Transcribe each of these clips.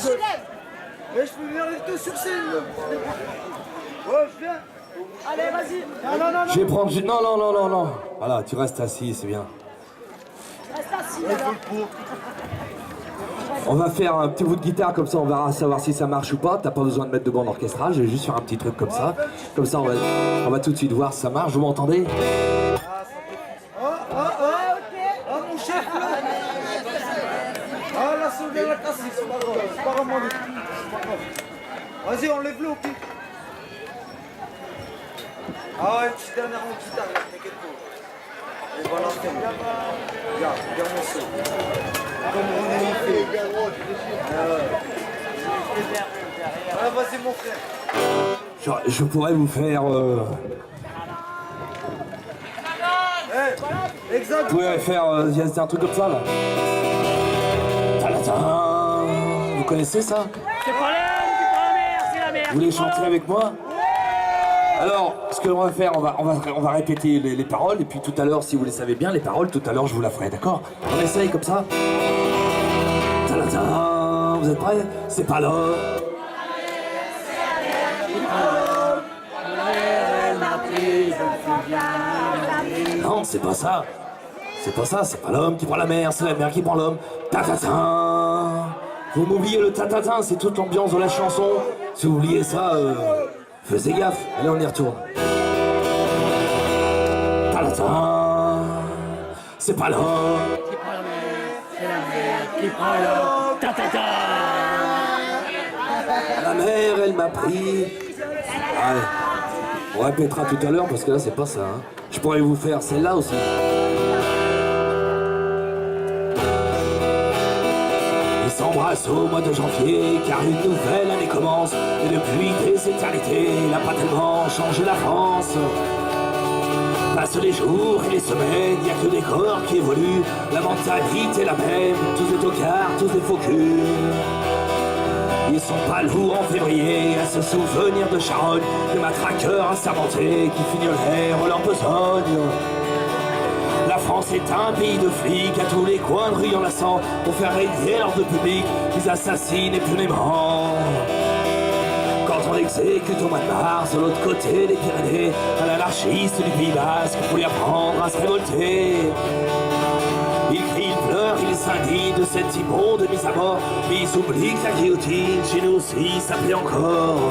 Mais je peux venir avec toi sur scène. Ouais, je viens. Allez, vas-y. Non. Je vais prendre... Non. Voilà, tu restes assis, c'est bien. Reste assis, alors. On va faire un petit bout de guitare, comme ça on verra savoir si ça marche ou pas. T'as pas besoin de mettre de bande orchestrale, je vais juste faire un petit truc comme ça. Comme ça on va tout de suite voir si ça marche. Vous m'entendez? Ah, mon chef, là. Ah, la sauve la cassée, c'est pas grave. C'est pas vraiment le truc. C'est pas grave. Vas-y, enlève-le au pire. Ah ouais, une petite dernière en guitare, là, t'inquiète pas. Et voilà, regarde mon son. Comme on est fait. Ouais, vas-y, mon frère. Je pourrais vous faire... Exact. Vous pouvez faire un truc comme ça là. Ta-da-ta. Vous connaissez ça? C'est pas l'homme, c'est pas la mer, c'est la mer. Vous voulez chanter avec moi? Alors, ce que l'on va faire, on va répéter les paroles, et puis tout à l'heure, si vous les savez bien, les paroles, tout à l'heure, je vous la ferai, d'accord? On essaye comme ça. Ta-da-ta. Vous êtes prêts? C'est pas là. Non, c'est pas ça. C'est pas ça, c'est pas l'homme qui prend la mer, c'est la mer qui prend l'homme. Ta-ta-ta. Vous m'oubliez le ta-ta-ta, c'est toute l'ambiance de la chanson. Si vous oubliez ça, faisez gaffe. Allez, on y retourne. Ta-ta-ta. C'est pas l'homme Qui prend la mer, c'est la mer qui prend l'homme. Ta-ta-ta. La mer, elle m'a pris. Allez, on répétera tout à l'heure parce que là, c'est pas ça. Hein. Je pourrais vous faire celle-là aussi. Ils s'embrassent au mois de janvier, car une nouvelle année commence. Et depuis des éternités, il n'a pas tellement changé la France. Passent les jours et les semaines, y a que des corps qui évoluent. La mentalité est la même, tous des tocards, tous des faux culs. Ils sont pas lourds en février à se souvenir de Charonne, des matraqueurs assermentés qui fignoleront leur besogne. La France est un pays de flics, à tous les coins de rue en lassant, pour faire régner l'ordre public, ils assassinent impunément. Quand on exécute au mois de mars, de l'autre côté des Pyrénées, un anarchiste du Pays Basque, faut lui apprendre à se révolter. Il crie, il pleure, il s'indigne de cette immonde mise à mort, mais ils oublient que la guillotine, chez nous aussi, ça plaît encore.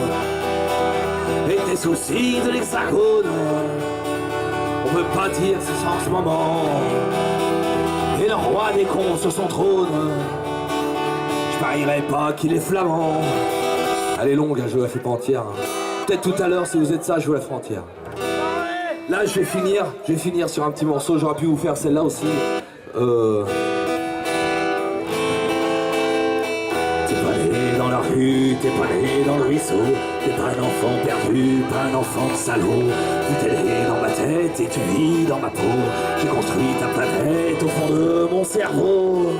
Et des soucis de l'Hexagone, on peut pas dire que c'est en ce moment. Et le roi des cons sur son trône, je parierais pas qu'il est flamand. Elle est longue, je la fais pas entière. Peut-être tout à l'heure, si vous êtes sage, je vous la ferai entière. Là, je vais finir sur un petit morceau. J'aurais pu vous faire celle-là aussi. T'es pas né dans la rue, t'es pas né dans le ruisseau, t'es pas un enfant perdu, pas un enfant de salaud. Tu t'es né dans ma tête et tu vis dans ma peau. J'ai construit ta planète au fond de mon cerveau.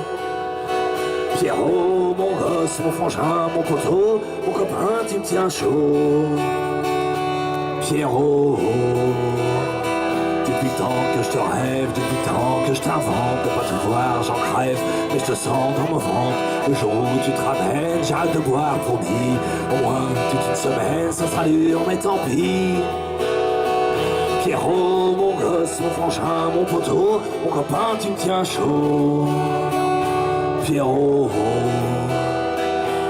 Pierrot, mon gosse, mon frangin, mon poteau, mon copain, tu me tiens chaud. Pierrot, depuis le temps que je te rêve, depuis le temps que je t'invente, de pas te voir, j'en crève, mais je te sens dans mon ventre. Le jour où tu te ramènes, j'arrête de boire, promis. Au moins toute une semaine, ça sera dur, mais tant pis. Pierrot, mon gosse, mon frangin, mon poteau, mon copain, tu me tiens chaud. Pierrot,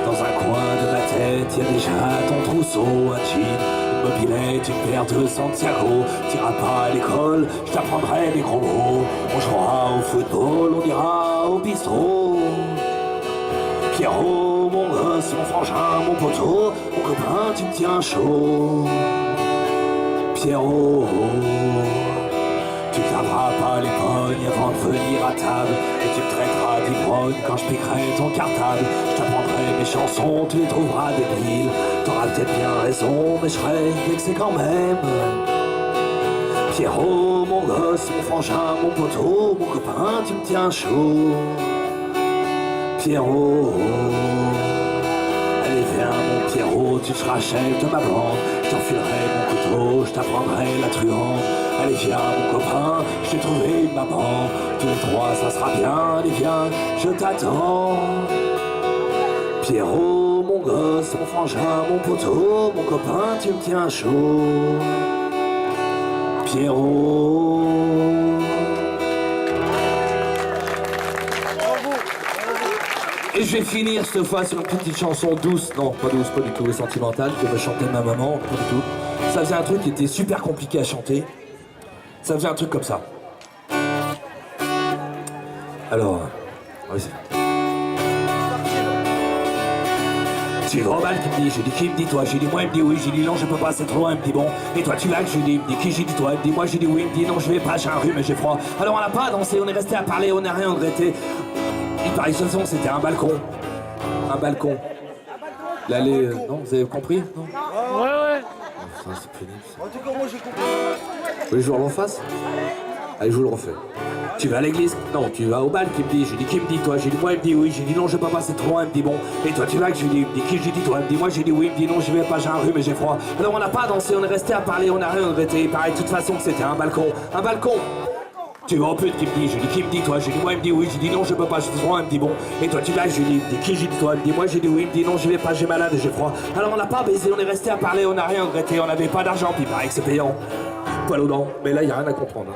dans un coin de ma tête, y'a déjà ton trousseau, un jean, une mobilette, une paire de Santiago. T'iras pas à l'école, je t'apprendrai des gros mots. On jouera au football, on ira au bistrot. Pierrot, mon gosse, mon frangin, mon poteau, mon copain, tu me tiens chaud. Pierrot, tu laveras pas les pognes avant de venir à table. Et tu me traiteras d'ivrogne quand je piquerai ton cartable. Je t'apprendrai mes chansons, tu les trouveras débiles. T'auras peut-être bien raison, mais je serai vexé quand même. Pierrot, mon gosse, mon frangin, mon poteau, mon copain, tu me tiens chaud. Pierrot, allez viens mon Pierrot, tu seras chef de ma bande. Je t'enfilerai mon couteau, je t'apprendrai la truande. Allez viens mon copain, je t'ai trouvé une maman. Tous les trois ça sera bien, allez viens, je t'attends. Pierrot, mon gosse, mon frangin, mon poteau, mon copain, tu me tiens chaud. Pierrot. Et je vais finir cette fois sur une petite chanson douce, non pas douce, pas du tout, et sentimentale, que va chanter ma maman, pas du tout. Ça faisait un truc qui était super compliqué à chanter. Ça faisait un truc comme ça. Alors, oui, c'est... Tu vas au bal qui me dit, j'ai dit qui me dit toi, j'ai dit moi, il me dit oui, j'ai dit non, je peux pas, c'est trop loin, il me dit bon, et toi tu vas que je dis, il me dit qui, j'ai dit toi, il me dit moi, j'ai dit oui, il me dit non, je vais pas, j'ai un rhume et j'ai froid. Alors on n'a pas dansé, on est resté à parler, on n'a rien regretté. Il paraît que ce son c'était un balcon. Un balcon. L'allée, non, vous avez compris? Non. Ouais, ouais. Ça, c'est pénible. En tout cas, moi j'ai compris. Vous voulez que je vous le refasse? Allez, je vous le refais. Tu vas à l'église? Non, tu vas au bal qui me dit, j'ai dit qui me dit toi, j'ai dit moi, il me dit oui, j'ai dit non, je peux pas, c'est trop loin, il me dit bon, et toi tu vas que je lui dis, il me dit qui, j'ai dit toi, il me dit moi, j'ai dit oui, il me dit non, je vais pas, j'ai un rhume et j'ai froid. Alors on n'a pas dansé, on est resté à parler, on n'a rien regretté, il paraît de toute façon que c'était un balcon. Un balcon. Tu vas au pute qui me dit, j'ai dit qui me dit toi, j'ai dit moi, il me dit oui, j'ai dit non, je peux pas, j'ai trop loin, il me dit bon, et toi tu vas que je lui dis, il me dit qui, j'ai dit toi, il me dit moi, j'ai dit oui, il me dit non, je vais pas, j'ai malade et j'ai froid. Alors on n'a pas baisé, on est resté à parler, on n'a rien regretté, on n'avait pas d'argent, puis il paraît que c'est payant. Poil aux dents, mais là il y a rien à comprendre.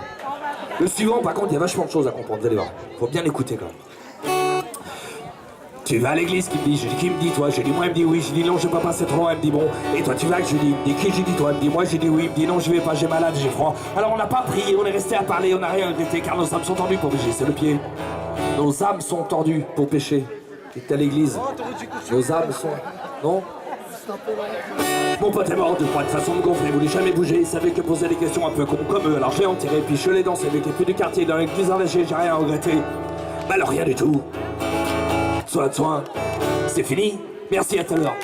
Le suivant, par contre, il y a vachement de choses à comprendre, vous allez voir. Faut bien l'écouter quand même. Tu vas à l'église qui me dit, j'ai dit qui me dit toi, j'ai dit moi, il me dit oui, j'ai dit non, je peux pas, c'est trop loin, il me dit bon, et toi tu vas que je lui dis, il me dit qui, j'ai dit toi, il me dit moi, j'ai dit oui, il me dit non, je vais pas, j'ai malade, j'ai froid. Alors on n'a pas prié, on est resté à parler, on n'a rien regretté, car nos âmes sont tendues pour pécher, c'est le pied. Nos âmes sont tendues pour pécher. T'es à l'église. Nos âmes sont... Non? Mon pote est mort de froid, de façon de gonfler, voulait jamais bouger, il savait que poser des questions un peu cons comme eux, alors j'ai enterré, puis je l'ai dansé avec les plus du quartier, dans l'église enneigée, j'ai rien regretté. Bah alors rien du tout. Soin, c'est fini, merci à tout à l'heure.